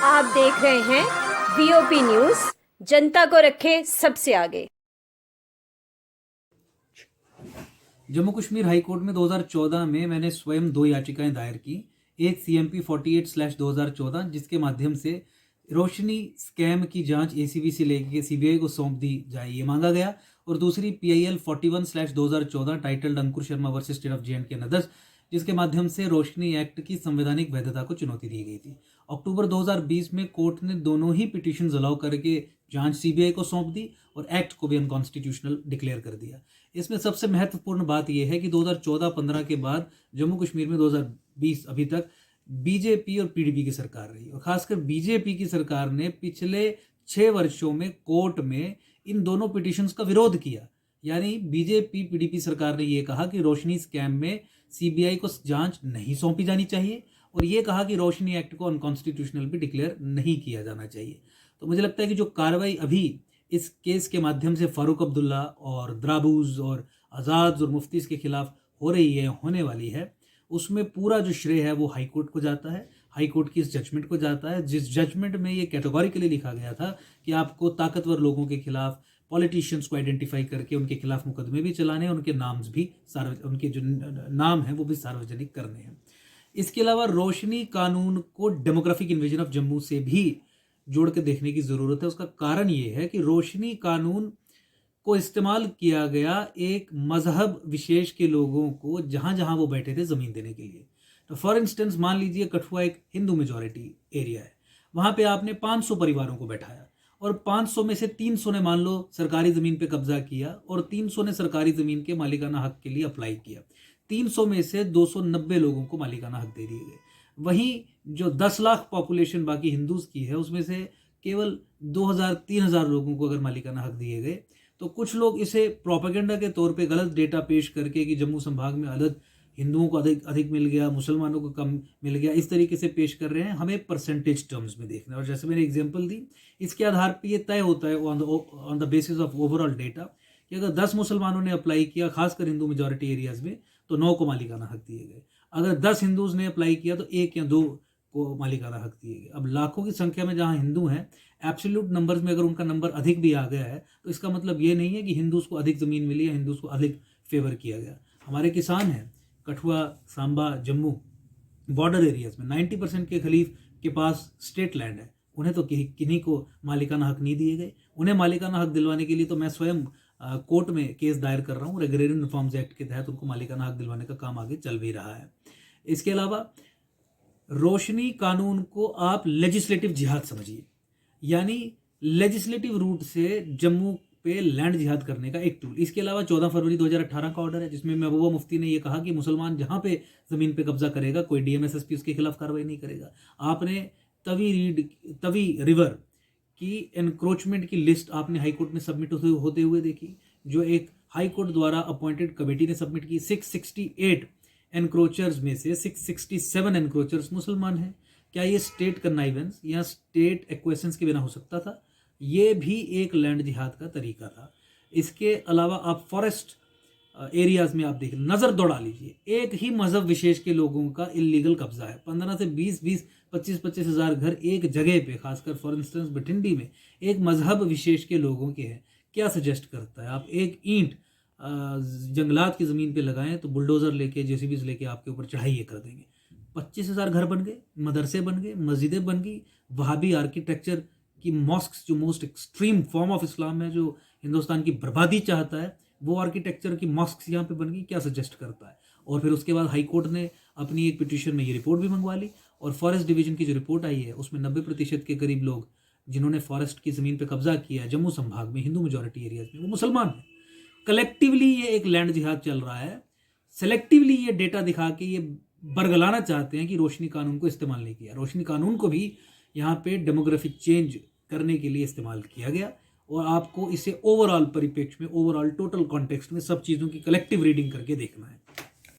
आप देख रहे हैं वीओपी न्यूज, जनता को रखे सबसे आगे। जम्मू कश्मीर हाई कोर्ट में 2014 में मैंने स्वयं 2 याचिकाएं दायर की। एक CMP 48/2014 जिसके माध्यम से रोशनी स्कैम की जांच ACB से लेकर CBI को सौंप दी जाए, ये मांगा गया। और दूसरी PIL 41/2014 titled Ankur Sharma versus state of JNK and others, जिसके माध्यम से रोशनी एक्ट की संवैधानिक वैधता को चुनौती दी गई थी। अक्टूबर 2020 में कोर्ट ने दोनों ही पिटीशन अलाउ करके जांच CBI को सौंप दी और एक्ट को भी अनकॉन्स्टिट्यूशनल डिक्लेयर कर दिया। इसमें सबसे महत्वपूर्ण बात यह है कि 2014-15 के बाद जम्मू कश्मीर में 2020 अभी तक BJP और PDP की सरकार रही, और खासकर BJP की सरकार ने पिछले 6 वर्षों में कोर्ट में इन दोनों पिटिशंस का विरोध किया। यानी BJP PDP सरकार ने यह कहा कि रोशनी स्कैम में CBI को जांच नहीं सौंपी जानी चाहिए, और यह कहा कि रोशनी एक्ट को अनकॉन्स्टिट्यूशनल भी डिक्लेयर नहीं किया जाना चाहिए। तो मुझे लगता है कि जो कार्रवाई अभी इस केस के माध्यम से फारूक अब्दुल्ला और द्राबूज और आज़ाद और मुफ्तीज़ के खिलाफ हो रही है, होने वाली है, उसमें पूरा जो श्रेय है वो हाई कोर्ट को जाता है। हाई कोर्ट की इस जजमेंट को जाता है, जिस जजमेंट में ये कैटेगोरिकली लिखा गया था कि आपको ताकतवर लोगों के खिलाफ, पॉलिटिशियंस को आइडेंटिफाई करके उनके खिलाफ मुकदमे भी चलाने, उनके नाम भी उनके जो नाम हैं वो भी सार्वजनिक करने हैं। इसके अलावा रोशनी कानून को डेमोग्राफिक इन्वेजन ऑफ जम्मू से भी जोड़ के देखने की ज़रूरत है। उसका कारण ये है कि रोशनी कानून को इस्तेमाल किया गया एक मजहब विशेष के लोगों को जहाँ जहाँ वो बैठे थे ज़मीन देने के लिए। तो फॉर इंस्टेंस मान लीजिए कठुआ एक हिंदू मेजॉरिटी एरिया है, वहाँ पे आपने 500 परिवारों को बैठाया और 500 में से 300 ने मान लो सरकारी ज़मीन पे कब्जा किया और 300 ने सरकारी ज़मीन के मालिकाना हक के लिए अप्लाई किया। 300 में से 290 लोगों को मालिकाना हक दे दिए गए। वहीं जो 10 लाख पॉपुलेशन बाकी हिंदूज़ की है, उसमें से केवल 2000-3000 लोगों को अगर मालिकाना हक दिए गए, तो कुछ लोग इसे प्रोपेगेंडा के तौर पे गलत डेटा पेश करके कि जम्मू संभाग में अलग हिंदुओं को अधिक मिल गया, मुसलमानों को कम मिल गया, इस तरीके से पेश कर रहे हैं। हमें परसेंटेज टर्म्स में देखना है, और जैसे मैंने एग्जांपल दी, इसके आधार पे ये तय होता है on the basis of overall data कि अगर 10 मुसलमानों ने अप्लाई किया, खासकर हिंदू मेजॉरिटी एरियाज में, तो 9 को मालिकाना हक दिए गए। अगर 10 हिंदूज़ ने अप्लाई किया तो 1 या 2 को मालिकाना हक दिए गए। अब लाखों की संख्या में जहाँ हिंदू हैं, एब्सोल्यूट नंबर्स में अगर उनका नंबर अधिक भी आ गया है, तो इसका मतलब ये नहीं है कि हिंदूज़ को अधिक ज़मीन मिली या हिंदूज़ को अधिक फेवर किया गया। हमारे किसान हैं कठुआ, सांबा, जम्मू बॉर्डर एरियाज में 90% के खलीफ के पास स्टेट लैंड है, उन्हें तो किन्हीं को मालिकाना हक नहीं दिए गए। उन्हें मालिकाना हक दिलवाने के लिए तो मैं स्वयं कोर्ट में केस दायर कर रहा हूँ, एग्रेरियन रिफॉर्म्स एक्ट के तहत उनको मालिकाना हक दिलवाने का काम आगे चल भी रहा है। इसके अलावा रोशनी कानून को आप लेजिस्लेटिव जिहाद समझिए, यानी लेजिस्लेटिव रूट से जम्मू पे लैंड जिहाद करने का एक टूल। इसके अलावा 14 फरवरी 2018 का ऑर्डर है, जिसमें महबूबा मुफ्ती ने यह कहा कि मुसलमान जहाँ पे ज़मीन पे कब्जा करेगा, कोई DMSSP उसके खिलाफ कार्रवाई नहीं करेगा। आपने तवी रिवर की एनक्रोचमेंट की लिस्ट आपने हाई कोर्ट में सबमिट होते हुए देखी, जो एक हाई कोर्ट द्वारा अपॉइंटेड कमेटी ने सबमिट की। 668 एनक्रोचर्स में से 667 एनक्रोचर्स मुसलमान हैं। क्या ये स्टेट कन्नाइवेंस या स्टेट एक्वेशंस के बिना हो सकता था? ये भी एक लैंड जिहाद का तरीका था। इसके अलावा आप फॉरेस्ट एरियाज में आप देख नज़र दौड़ा लीजिए, एक ही मजहब विशेष के लोगों का इलीगल कब्जा है। 15 से 20-25 हज़ार घर एक जगह पे, खासकर फॉर इंस्टेंस बठिंडी में एक मजहब विशेष के लोगों के हैं। क्या सजेस्ट करता है? आप एक ईंट जंगलात की ज़मीन पे लगाएं तो बुलडोज़र लेके, JCBs लेके आपके ऊपर चढ़ाई ये कर देंगे। 25,000 घर बन गए, मदरसे बन गए, मस्जिदें बन गई, वहाबी आर्किटेक्चर की मॉस्क्स, जो most extreme form of Islam है, जो हिंदुस्तान की बर्बादी चाहता है, वो आर्किटेक्चर की मॉस्क्स यहाँ पे बन गई। क्या सजेस्ट करता है? और फिर उसके बाद हाई कोर्ट ने अपनी एक पिटीशन में ये रिपोर्ट भी मंगवा ली, और फॉरेस्ट डिवीजन की जो रिपोर्ट आई है उसमें 90% के करीब लोग जिन्होंने फॉरेस्ट की ज़मीन पर कब्जा किया है जम्मू संभाग में, हिंदू मेजॉरिटी एरियाज में, वो मुसलमान हैं। कलेक्टिवली ये एक लैंड जिहाद चल रहा है। सेलेक्टिवली ये डेटा दिखा के ये बरगलाना चाहते हैं कि रोशनी कानून को इस्तेमाल नहीं किया। रोशनी कानून को भी यहाँ पे डेमोग्राफिक चेंज करने के लिए इस्तेमाल किया गया, और आपको इसे ओवरऑल परिप्रेक्ष्य में, ओवरऑल टोटल कॉन्टेक्स्ट में सब चीज़ों की कलेक्टिव रीडिंग करके देखना है।